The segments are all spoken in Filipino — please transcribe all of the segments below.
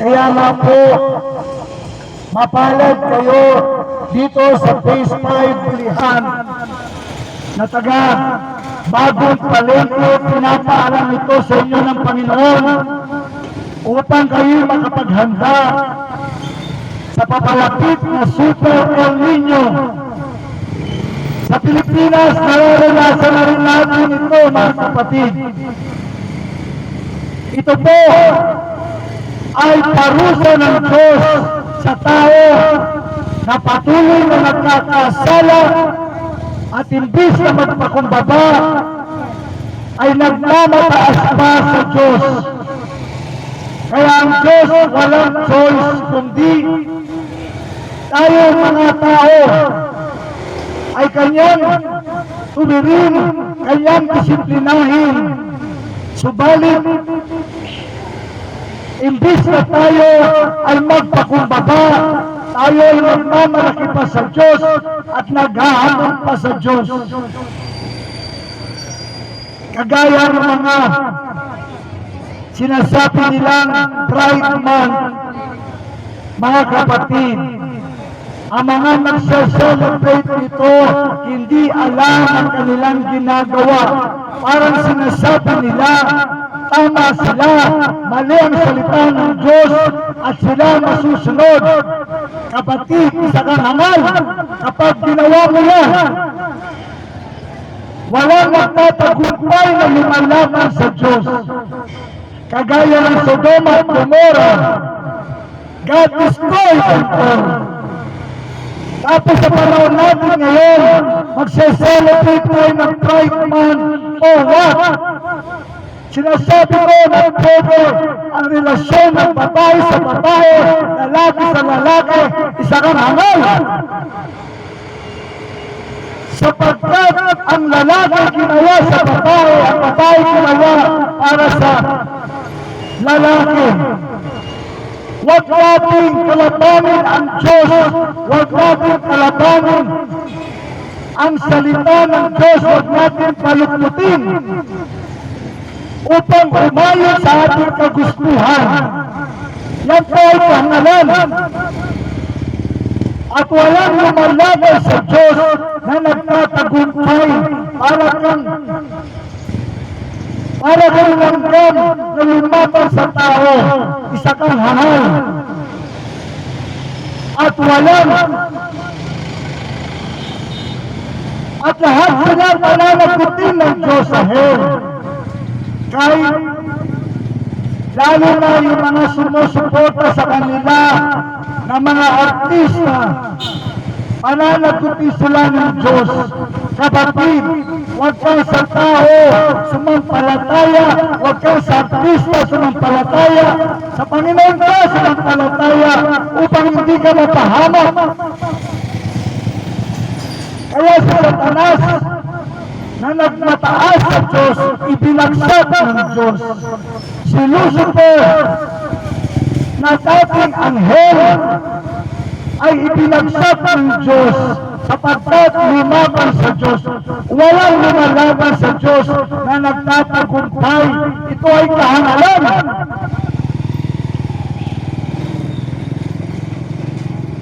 Kaya nga po, mapalad kayo dito sa Phase 5 Bilihan na taga Bagong Palengke. Pinapaalam ito sa inyo ng Panginoon upang kayo makapaghanda sa papalapit na Super El Nino. Sa Pilipinas, nararanasan na rin natin ito, mga kapatid. Ito po ay parusa ng Diyos sa tao na patuloy na nagkakasala at imbis na magpakumbaba ay nagmamataas pa sa Diyos. Kaya ang Diyos walang choice kundi tayo mga tao ay kanyang tuwirin, kanyang disiplinahin. Subalit, imbis na tayo ay magpakumbaba, tayo ay magmamalaki pa sa Diyos at naghahamon pa sa Diyos. Kagaya ng mga sinasabi nilang Pride Month, mga kapatid, ang mga nagsa-celebrate nito, hindi alam ang kanilang ginagawa. Parang sinasabi nila, tama sila, mali ang salita ng Diyos at sila masusunod. Kapatid, isa kang hangal kapag ginawa mo yan. Walang magtatagumpay na lumalaban sa Diyos. Kagaya ng Sodoma at Gomorrah, God destroyed them all. Tapos sa panahon natin ngayon, magse-celebrate tayo ng Pride Month. Oh, what? Sinasabi ko na pwede ang relasyon ng babae sa babae, lalaki sa lalaki, isa kang hangal. Sapagkat ang lalaki ginawa sa babae, ang babae ginawa para sa lalaki. Huwag nating kalabanin ang Diyos, huwag nating kalabanin ang salita ng Diyos, huwag natin paluklutin upang umayon sa ating kagustuhan. Yan po ay kahangalan. At walang lumalaban sa Diyos na nagtatagumpay para kang langgam na lumaban sa tao. Isa kang hangal. At lahat sila pananagutin ng Diyos sa hell. Kahit lalo na yung mga sumusuporta sa kanila na mga artista, pananagutin sila ng Diyos. Kapatid, huwag kang sa tao sumampalataya, huwag kang sa artista sumampalataya, sa Panginoon ka sumampalataya upang hindi ka mapahamak. Kaya si Satanas na nagmataas sa Diyos, ibinagsak ng Diyos. Si Lucifer na dating anghel ay ibinagsak ng Diyos sapagkat lumaban sa Diyos. Walang lumalaban sa Diyos na nagtatagumpay. Ito ay kahangalan.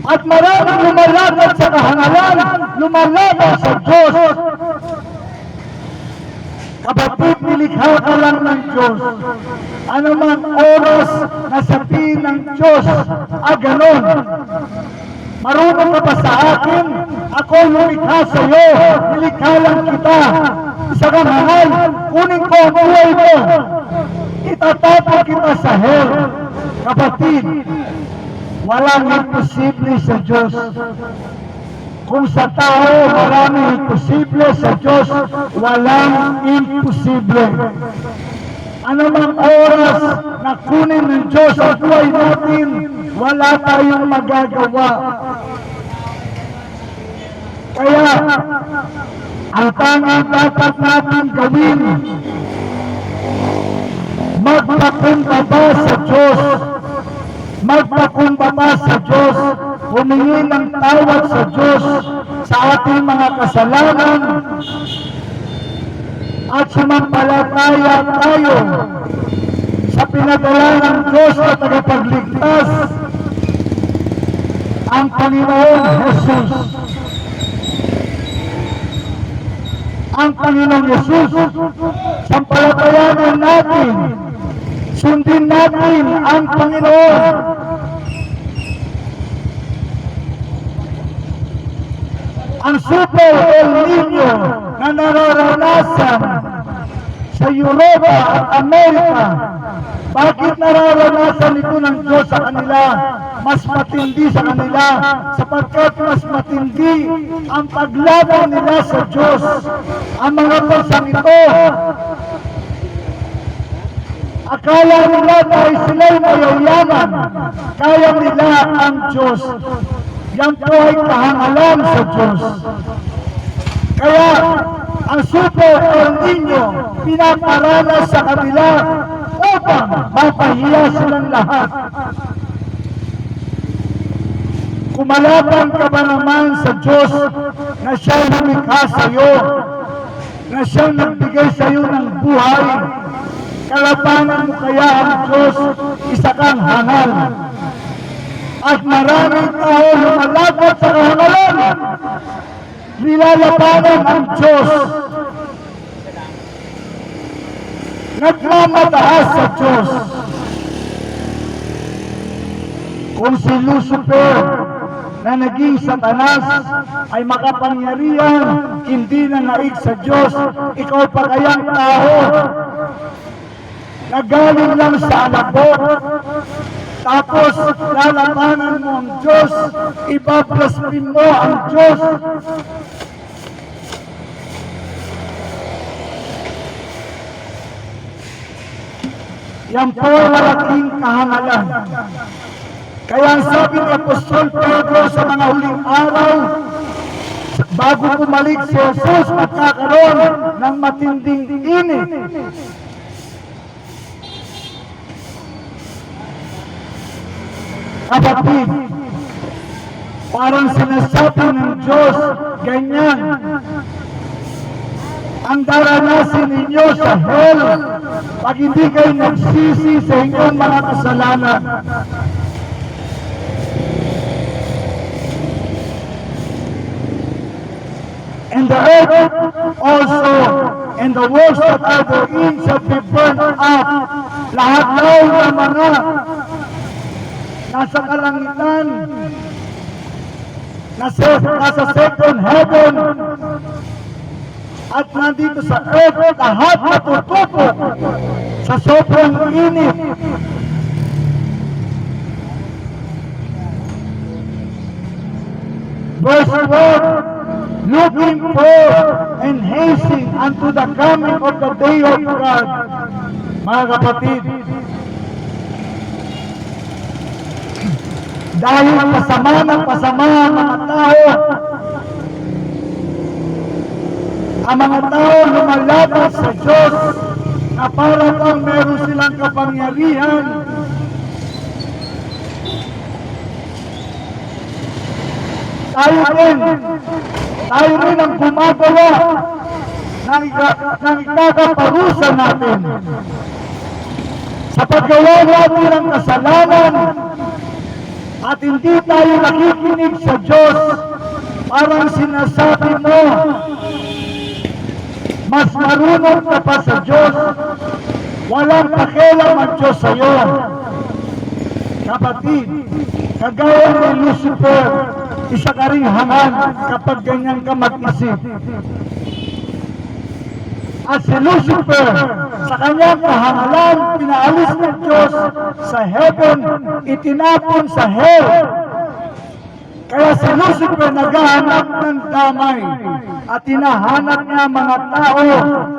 At maraming lumalaban sa kahangalan, lumalaban sa Diyos. Kapatid, nilikha ka lang ng Diyos. Ano mang oras na sabihin ng Diyos, ganon. Marunong ka ba sa akin? Ako lumikha sa iyo. Nilikha lang kita. Isa kang hangal. Kunin ko ang buhay mo. Itatapon kita sa hell. Kapatid, walang imposible sa Diyos. Kung sa tao maraming imposible, sa Diyos walang imposible. Ano mang oras na kunin ng Diyos ang buhay natin, wala tayong magagawa. Kaya ang tanging dapat natin gawin, magpakumbaba sa Diyos, magpakumbaba sa Diyos, humingi ng tawad sa Diyos sa ating mga kasalanan at sumampalataya tayo sa sa pinadala ng Diyos na tagapagligtas, ang Panginoon Jesus. Ang Panginoon Jesus, sampalatayanan natin, sundin natin ang Panginoon. Ang Super El Nino na nararanasan sa Europa at Amerika, bakit nararanasan ito ng Diyos sa kanila? Mas matindi sa kanila sapagkat mas matindi ang paglaban nila sa Diyos. Ang mga bansang ito, akala nila dahil sila'y mayayaman, kaya nila ang Diyos. Yan po ay kahangalan sa Diyos. Kaya ang Super El Nino pinaparanas sa kanila upang mapahiya silang lahat. Kumalaban ka ba naman sa Diyos na siyang lumikha sa iyo, na siyang nagbigay sa iyo ng buhay? Kalabanan mo kaya ang Diyos, isa kang hangal. At maraming tao lumalaban sa kahangalan, nilalabanan ang Diyos. Nagmamataas sa Diyos. Kung si Lucifer na naging Satanas ay makapangyarihan, hindi na naig sa Diyos, ikaw pa kayang tao na galing lang sa alabok, tapos lalabanan mo ang Diyos, ibablaspheme mo ang Diyos. Yan po malaking kahangalan. Kaya ang sabi ni Apostol Pedro sa mga huling araw, bago bumalik si Jesus, magkakaroon ng matinding init. Kapatid, parang sinasabi ng Diyos, ganyan, ang daranasin ninyo sa hell pag hindi kayo nagsisi sa inyong mga kasalanan. And the earth also, and the works that are therein shall be burned up. Lahat daw ng mga nasa kalangitan, nasa second heaven, at nandito sa earth, lahat natutupok sa sobrang init. Verse 1, looking for and hastening unto the coming of the day of God. Mga kapatid, dahil pasama ng pasama ang mga tao, ang mga tao lumalaban sa Diyos na para bang meron silang kapangyarihan. Tayo rin ang gumagawa ng ikakaparusa natin sa paggawa natin ng kasalanan at hindi tayo nakikinig sa Diyos. Parang sinasabi mo, mas marunong ka pa sa Diyos, walang pakialam ang Diyos sa iyo. Kapatid, kagaya ni Lucifer, isa ka ring hangal kapag ganyan ka mag-isip. At si Lucifer, sa kanyang kahangalan, pinaalis ng Diyos sa heaven, itinapon sa hell. Kaya si Lucifer naghahanap ng damay at hinahanap niya mga tao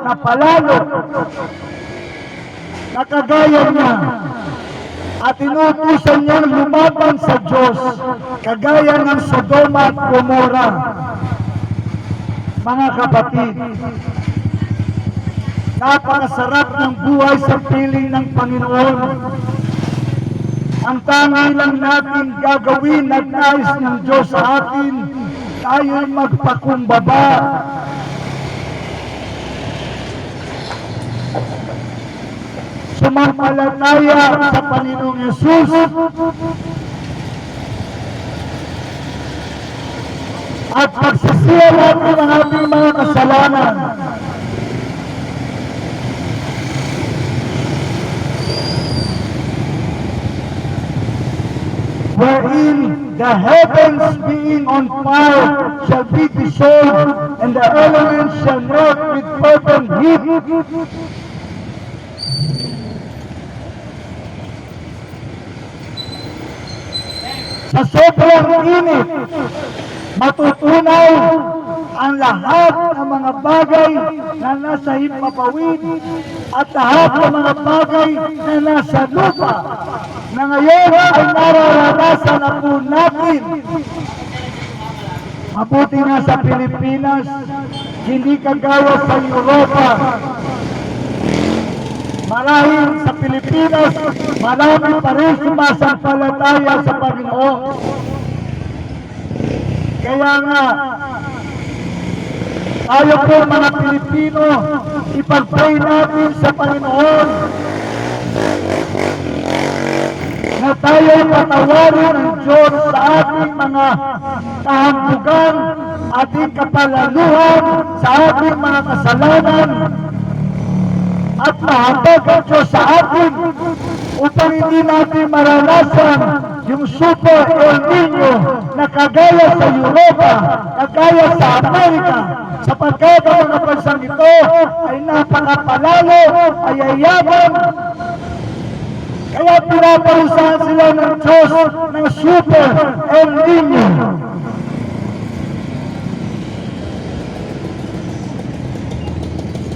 na palalo na kagaya niya. At inutusan niyang lumaban sa Diyos, kagaya ng Sodoma at Gomora. Mga kapatid, napakasarap ng buhay sa piling ng Panginoon. Ang tangi lang natin gagawin at nais ng Diyos sa atin, tayo'y magpakumbaba. sumampalataya sa Panginoong Yesus at pagsisiya natin ang ating mga kasalanan, wherein the heavens being on fire shall be dissolved, and the elements shall melt with fervent heat. Sa sobrang init, matutunaw ang lahat ng mga bagay na nasa himpapawid at lahat ng mga bagay na nasa lupa na ngayon ay nararanasan na po natin. Mabuti nga sa Pilipinas, hindi kagaya sa Europa. Marahil sa Pilipinas, marami pa rin sumasampalataya sa Panginoon. Kaya nga, tayo po mga Pilipino, ipag-pray natin sa Panginoon na tayo patawarin ng Diyos sa ating mga kahambugan, ating kapalaluhan, sa ating mga kasalanan, at mahabag ang Diyos sa atin upang hindi natin maranasan yung Super El Nino na kagaya sa Europa, kagaya sa Amerika, sapagkat ang mga bansang ito ay napakapalalo, ay yayaman. Kaya pinaparusahan sila ng Diyos ng Super El Nino.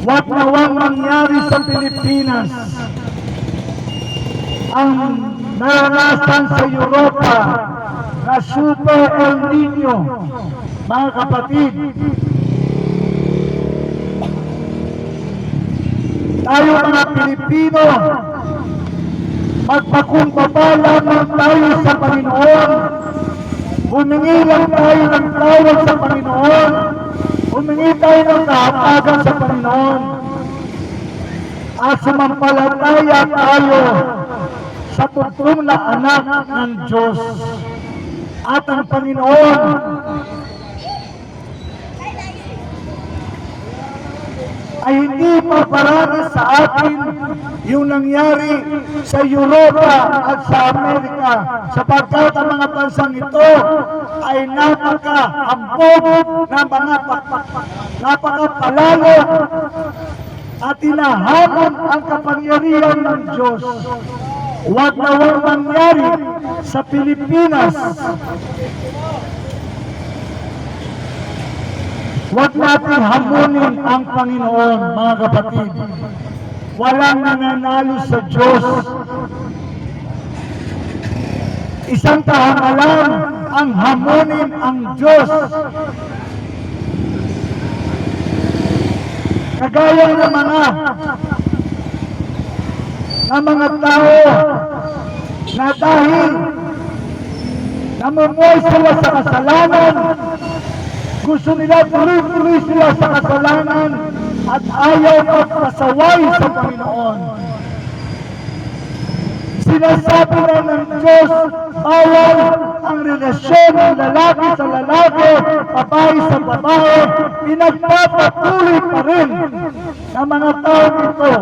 Wag nawang mangyari sa Pilipinas ang naranasan sa Europa na Super El Nino, mga kapatid. Tayo mga Pilipino, magpakumbaba lamang tayo sa Panginoon. Humingi lang tayo ng tawad sa Panginoon. Humingi tayo ng kahabagan sa Panginoon. At sumampalataya tayo sa tutong na anak ng Diyos. At ang Panginoon ay hindi paparani sa atin yung nangyari sa Europa at sa Amerika, sapagkat ang mga bansang ito ay napaka-hambog na mga napaka-palalo at tinahamon ang kapangyarihan ng Diyos. Huwag nawang mangyari sa Pilipinas. Huwag natin hamunin ang Panginoon, mga kapatid. Walang nananalo sa Diyos. Isang kahangalan ang hamunin ang Diyos. Kagaya ng mga tao na dahil namumuhay sila sa kasalanan, gusto nila tuloy-tuloy sila sa kasalanan at ayaw magpasaway sa Panginoon. Sinasabi na ng Diyos, bawal ang relasyon ng lalaki sa lalaki, babae sa babae, pinagpapatuloy pa rin ng mga tao ito.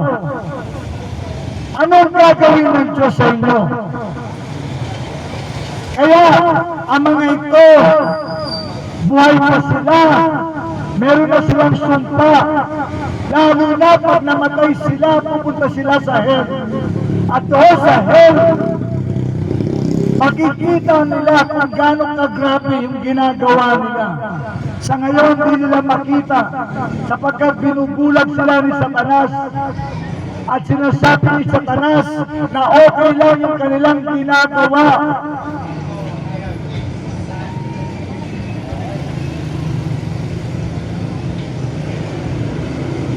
Anong gagawin ng Diyos sa inyo? Kaya, ang mga ito, buhay pa sila, meron na silang sumpa, lalo na pag namatay sila, pupunta sila sa hell. At doon sa hell, makikita nila kung gano'ng kagrabe yung ginagawa nila. Sa ngayon, hindi nila makita, sapagkat binubulag sila ni Satanas. At sinasabi ni Satanas na okay lang yung kanilang ginagawa.